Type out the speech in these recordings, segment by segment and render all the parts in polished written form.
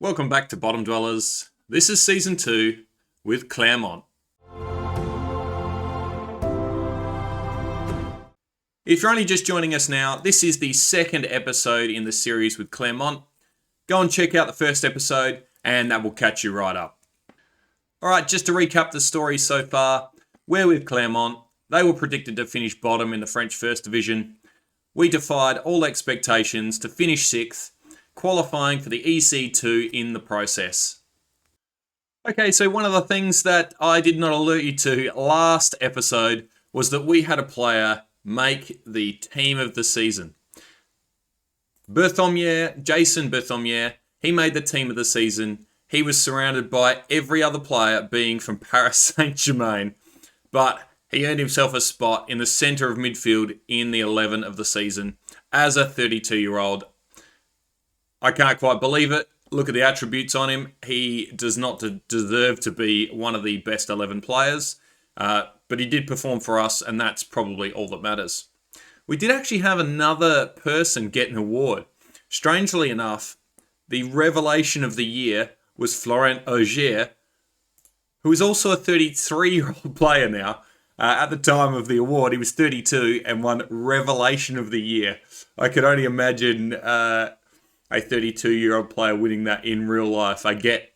Welcome back to Bottom Dwellers. This is Season 2 with Clermont. If you're only just joining us now, this is the second episode in the series with Clermont. Go and check out the first episode and that will catch you right up. Alright, just to recap the story so far, we're with Clermont. They were predicted to finish bottom in the French First Division. We defied all expectations to finish 6th, qualifying for the EC2 in the process. Okay, so one of the things that I did not alert you to last episode was that we had a player make the team of the season. Jason Berthomier, he made the team of the season. He was surrounded by every other player being from Paris Saint-Germain, but he earned himself a spot in the centre of midfield in the 11 of the season as a 32-year-old. I can't quite believe it. Look at the attributes on him. He does not deserve to be one of the best 11 players, but he did perform for us, and that's probably all that matters. We did actually have another person get an award. Strangely enough, the revelation of the year was Florent Auger, who is also a 33-year-old player now. At the time of the award, he was 32 and won Revelation of the Year. I could only imagine a 32-year-old player winning that in real life. I get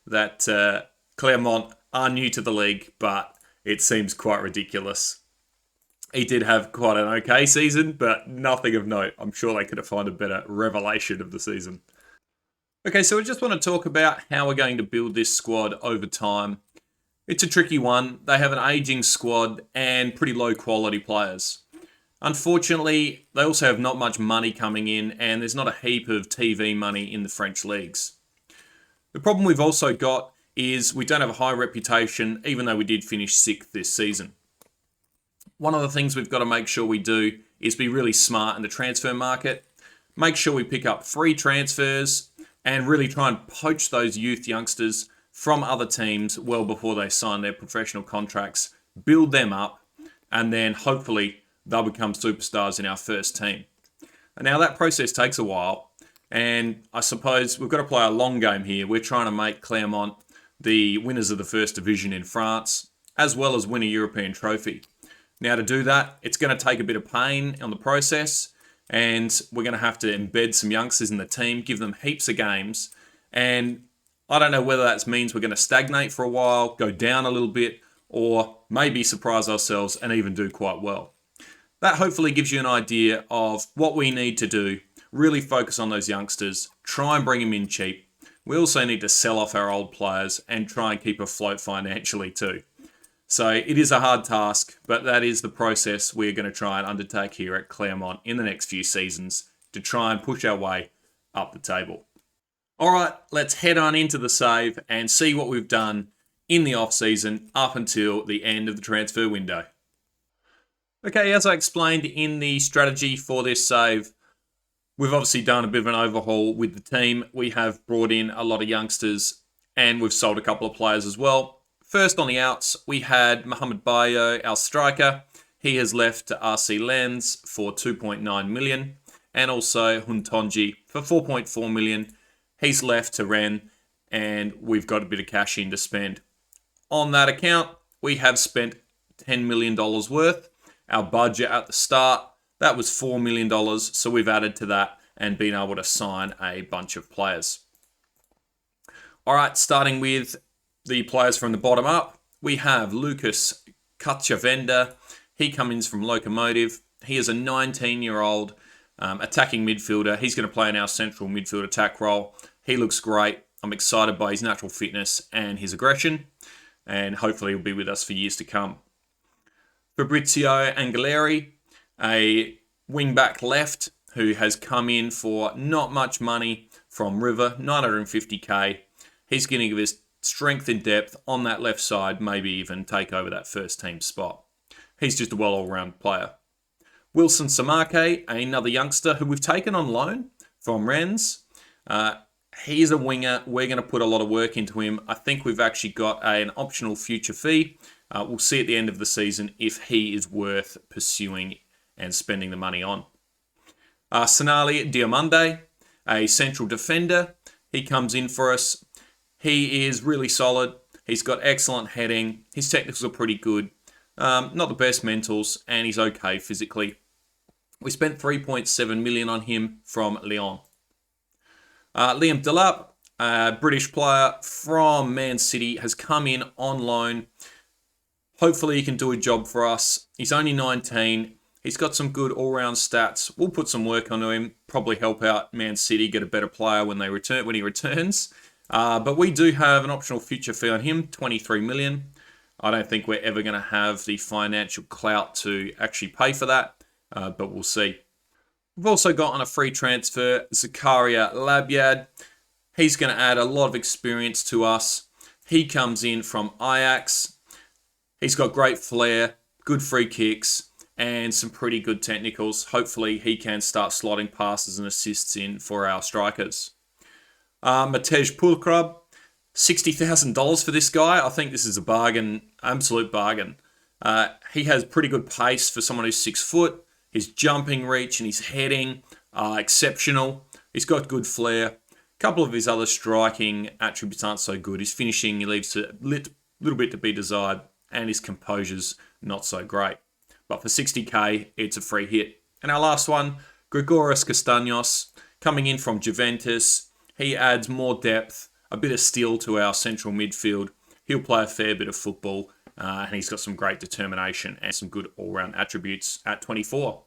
that Clermont are new to the league, but it seems quite ridiculous. He did have quite an okay season, but nothing of note. I'm sure they could have found a better revelation of the season. Okay, so I just want to talk about how we're going to build this squad over time. It's a tricky one. They have an aging squad and pretty low quality players. Unfortunately, they also have not much money coming in, and there's not a heap of TV money in the French leagues. The problem we've also got is we don't have a high reputation, even though we did finish 6th this season. One of the things we've got to make sure we do is be really smart in the transfer market, make sure we pick up free transfers, and really try and poach those youth youngsters from other teams well before they sign their professional contracts, build them up, and then hopefully they'll become superstars in our first team. And now that process takes a while, and I suppose we've got to play a long game here. We're trying to make Clermont the winners of the First Division in France, as well as win a European trophy. Now to do that, it's going to take a bit of pain on the process, and we're going to have to embed some youngsters in the team, give them heaps of games, and I don't know whether that means we're going to stagnate for a while, go down a little bit, or maybe surprise ourselves and even do quite well. That hopefully gives you an idea of what we need to do. Really focus on those youngsters, try and bring them in cheap. We also need to sell off our old players and try and keep afloat financially too. So it is a hard task, but that is the process we're going to try and undertake here at Clermont in the next few seasons to try and push our way up the table. All right, let's head on into the save and see what we've done in the off-season up until the end of the transfer window. Okay, as I explained in the strategy for this save, we've obviously done a bit of an overhaul with the team. We have brought in a lot of youngsters and we've sold a couple of players as well. First on the outs, we had Mohamed Bayo, our striker. He has left to RC Lens for 2.9 million, and also Huntonji for 4.4 million. He's left to Rennes, and we've got a bit of cash in to spend. On that account, we have spent $10 million worth. Our budget at the start, that was $4 million, so we've added to that and been able to sign a bunch of players. All right, starting with the players from the bottom up, we have Lucas Cachavenda. He comes from Locomotive. He is a 19-year-old attacking midfielder. He's going to play in our central midfield attack role. He looks great. I'm excited by his natural fitness and his aggression, and hopefully he'll be with us for years to come. Fabrizio Angeleri, a wing-back left who has come in for not much money from River, 950k. He's going to give us strength and depth on that left side, maybe even take over that first team spot. He's just a well all-round player. Wilson Samake, another youngster who we've taken on loan from Rennes. He's a winger. We're going to put a lot of work into him. I think we've actually got an optional future fee. We'll see at the end of the season if he is worth pursuing and spending the money on. Sonali Diomande, a central defender. He comes in for us. He is really solid. He's got excellent heading. His technicals are pretty good. Not the best mentals, and he's okay physically. We spent 3.7 million on him from Lyon. Liam Delap, a British player from Man City, has come in on loan. Hopefully he can do a job for us. He's only 19. He's got some good all-round stats. We'll put some work onto him. Probably help out Man City get a better player when he returns. But we do have an optional future fee on him, 23 million. I don't think we're ever going to have the financial clout to actually pay for that, but we'll see. We've also got on a free transfer Zakaria Labyad. He's going to add a lot of experience to us. He comes in from Ajax. He's got great flair, good free kicks, and some pretty good technicals. Hopefully he can start slotting passes and assists in for our strikers. Matej Pulkrab, $60,000 for this guy. I think this is a bargain, absolute bargain. He has pretty good pace for someone who's 6 foot. His jumping reach and his heading are exceptional. He's got good flair. A couple of his other striking attributes aren't so good. His finishing, he leaves a little bit to be desired, and his composure's not so great. But for 60k, it's a free hit. And our last one, Grigoris Castaños, coming in from Juventus. He adds more depth, a bit of steel to our central midfield. He'll play a fair bit of football, and he's got some great determination and some good all-round attributes at 24.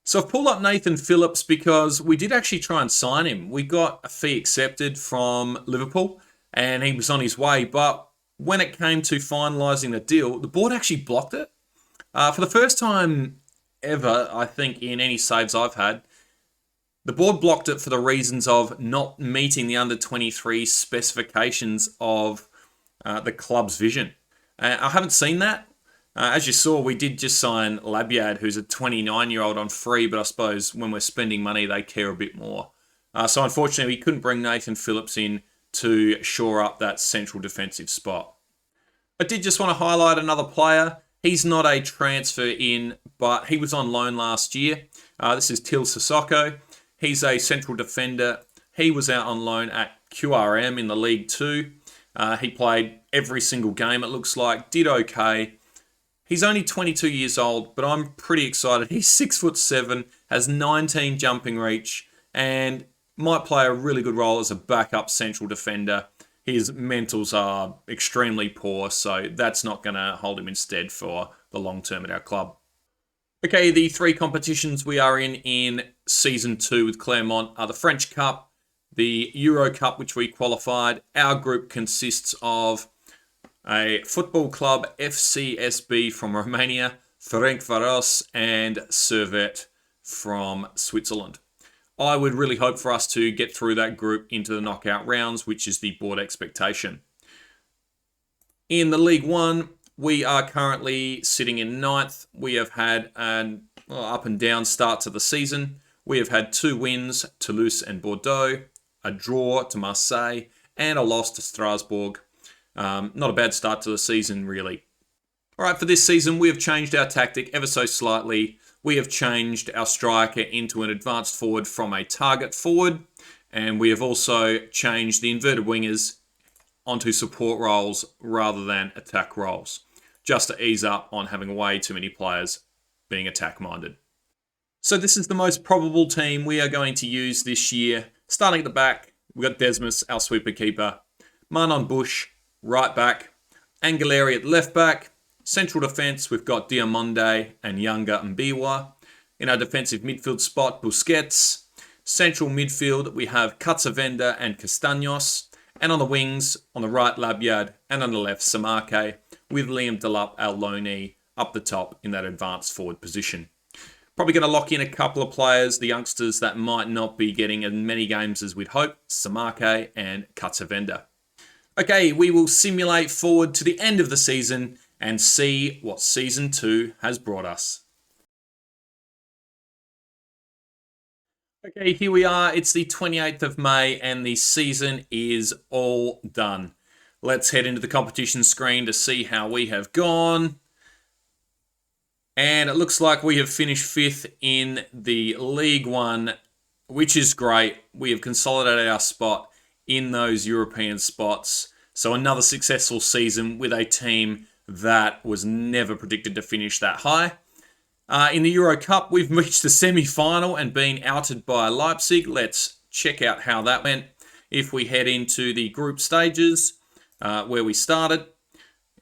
So I've pulled up Nathan Phillips because we did actually try and sign him. We got a fee accepted from Liverpool, and he was on his way. But when it came to finalising the deal, the board actually blocked it. For the first time ever, I think, in any saves I've had, the board blocked it for the reasons of not meeting the under-23 specifications of the club's vision. I haven't seen that. As you saw, we did just sign Labyad, who's a 29-year-old on free, but I suppose when we're spending money, they care a bit more. So unfortunately, we couldn't bring Nathan Phillips in to shore up that central defensive spot. I did just want to highlight another player. He's not a transfer in, but he was on loan last year. This is Til Sissoko. He's a central defender. He was out on loan at QRM in the League 2. He played every single game, it looks like. Did okay. He's only 22 years old, but I'm pretty excited. He's 6'7", has 19 jumping reach, and might play a really good role as a backup central defender. His mentals are extremely poor, so that's not going to hold him instead for the long term at our club. Okay, the 3 competitions we are in Season 2 with Clermont are the French Cup, the Euro Cup, which we qualified. Our group consists of a football club, FCSB from Romania, Ferencváros, and Servette from Switzerland. I would really hope for us to get through that group into the knockout rounds, which is the board expectation. In the League 1, we are currently sitting in 9th. We have had an up and down start to the season. We have had 2 wins, Toulouse and Bordeaux, a draw to Marseille, and a loss to Strasbourg. Not a bad start to the season, really. All right, for this season, we have changed our tactic ever so slightly. We have changed our striker into an advanced forward from a target forward, and we have also changed the inverted wingers onto support roles rather than attack roles, just to ease up on having way too many players being attack-minded. So this is the most probable team we are going to use this year. Starting at the back, we've got Desmus, our sweeper keeper, Manon Bush, right back, Angeleri at left back. Central defence, we've got Diamonde and Younger and Biwa. In our defensive midfield spot, Busquets. Central midfield, we have Katsavenda and Castaños. And on the wings, on the right, Labyad, and on the left, Samake, with Liam Delap, our loanee, up the top in that advanced forward position. Probably going to lock in a couple of players, the youngsters that might not be getting as many games as we'd hope, Samake and Katsavenda. Okay, we will simulate forward to the end of the season and see what Season 2 has brought us. Okay, here we are. It's the 28th of May and the season is all done. Let's head into the competition screen to see how we have gone. And it looks like we have finished 5th in the League 1, which is great. We have consolidated our spot in those European spots. So another successful season with a team that was never predicted to finish that high. In the Euro Cup, we've reached the semi-final and been outed by Leipzig. Let's check out how that went. If we head into the group stages, where we started,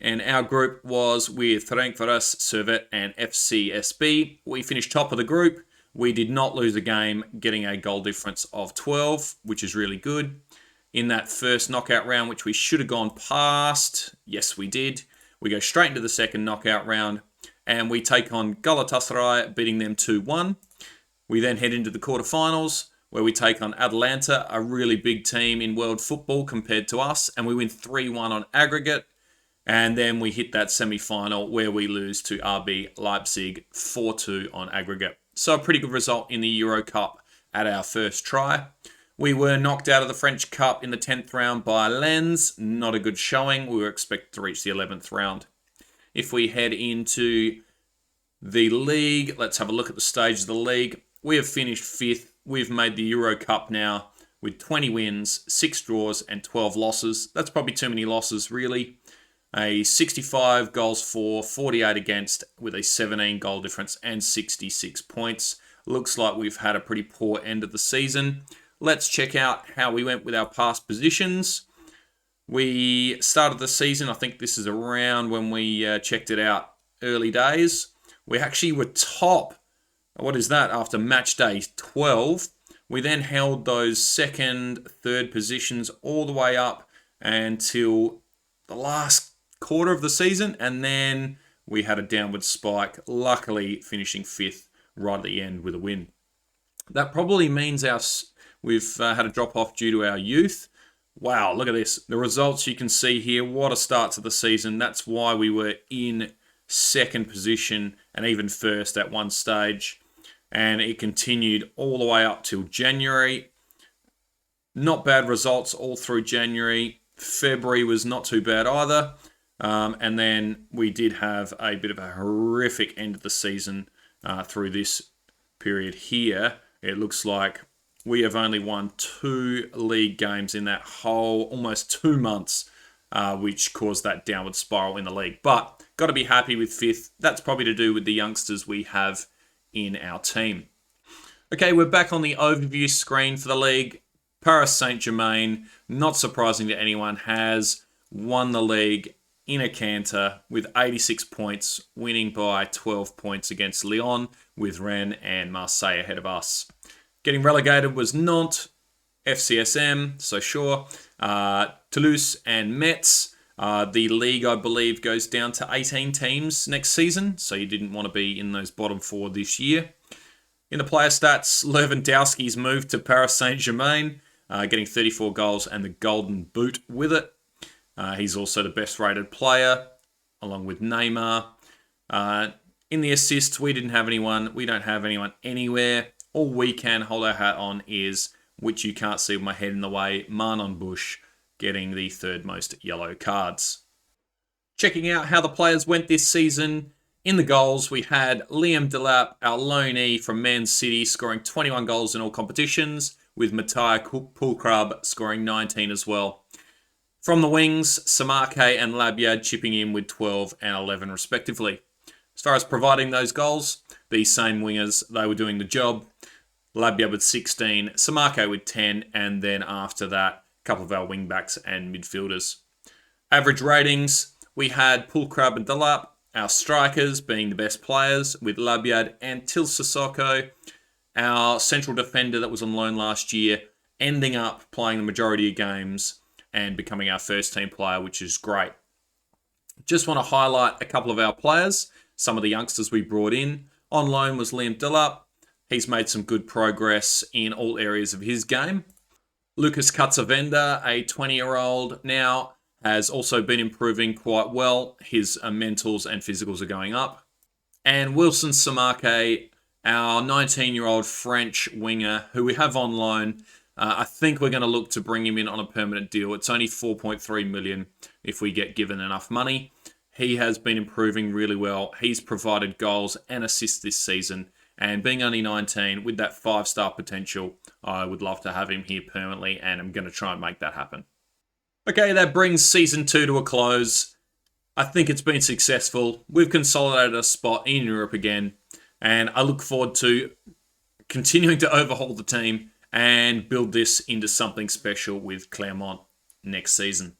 and our group was with Frankfurt, Servette, and FCSB. We finished top of the group. We did not lose a game, getting a goal difference of 12, which is really good. In that first knockout round, which we should have gone past, yes, we did. We go straight into the second knockout round, and we take on Galatasaray, beating them 2-1. We then head into the quarterfinals, where we take on Atalanta, a really big team in world football compared to us, and we win 3-1 on aggregate. And then we hit that semi-final where we lose to RB Leipzig 4-2 on aggregate. So a pretty good result in the Euro Cup at our first try. We were knocked out of the French Cup in the 10th round by Lens. Not a good showing. We were expected to reach the 11th round. If we head into the league, let's have a look at the stage of the league. We have finished 5th. We've made the Euro Cup now with 20 wins, 6 draws, and 12 losses. That's probably too many losses, really. A 65 goals for, 48 against, with a 17 goal difference and 66 points. Looks like we've had a pretty poor end of the season. Let's check out how we went with our past positions. We started the season, I think this is around when we checked it out, early days. We actually were top, what is that, after match day 12. We then held those second, third positions all the way up until the last quarter of the season, and then we had a downward spike, luckily finishing 5th right at the end with a win. That probably means we've had a drop-off due to our youth. Wow, look at this. The results you can see here, what a start to the season. That's why we were in second position and even first at one stage, and it continued all the way up till January. Not bad results all through January. February was not too bad either. And then we did have a bit of a horrific end of the season through this period here. It looks like we have only won 2 league games in that whole almost 2 months, which caused that downward spiral in the league. But got to be happy with 5th. That's probably to do with the youngsters we have in our team. Okay, we're back on the overview screen for the league. Paris Saint-Germain, not surprising to anyone, has won the league in a canter with 86 points, winning by 12 points against Lyon, with Rennes and Marseille ahead of us. Getting relegated was Nantes, FCSM, so sure, Toulouse and Metz. The league, I believe, goes down to 18 teams next season, so you didn't want to be in those bottom 4 this year. In the player stats, Lewandowski's moved to Paris Saint-Germain, getting 34 goals and the Golden Boot with it. He's also the best rated player, along with Neymar. In the assists, we didn't have anyone. We don't have anyone anywhere. All we can hold our hat on is, which you can't see with my head in the way, Marnon Bush getting the 3rd most yellow cards. Checking out how the players went this season. In the goals, we had Liam Delap, our loanee from Man City, scoring 21 goals in all competitions, with Mattia Poulkrab scoring 19 as well. From the wings, Samake and Labyad chipping in with 12 and 11 respectively. As far as providing those goals, these same wingers, they were doing the job. Labyad with 16, Samake with 10, and then after that, a couple of our wingbacks and midfielders. Average ratings, we had Poulkrab and Delap, our strikers being the best players, with Labyad and Til Sissoko, our central defender that was on loan last year, ending up playing the majority of games and becoming our first team player, which is great. Just want to highlight a couple of our players, some of the youngsters we brought in. On loan was Liam Delap. He's made some good progress in all areas of his game. Lucas Katzavenda, a 20-year-old now, has also been improving quite well. His mentals and physicals are going up. And Wilson Samake, our 19-year-old French winger, who we have on loan. I think we're going to look to bring him in on a permanent deal. It's only 4.3 million if we get given enough money. He has been improving really well. He's provided goals and assists this season. And being only 19, with that 5-star potential, I would love to have him here permanently, and I'm going to try and make that happen. Okay, that brings Season 2 to a close. I think it's been successful. We've consolidated a spot in Europe again, and I look forward to continuing to overhaul the team and build this into something special with Clermont next season.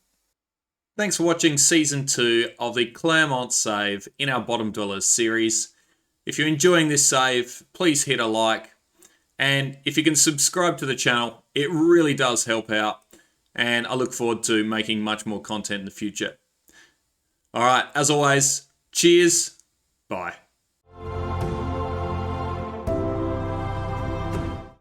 Thanks for watching Season 2 of the Clermont Save in our Bottom Dwellers series. If you're enjoying this save, please hit a like. And if you can subscribe to the channel, it really does help out. And I look forward to making much more content in the future. Alright, as always, cheers, bye.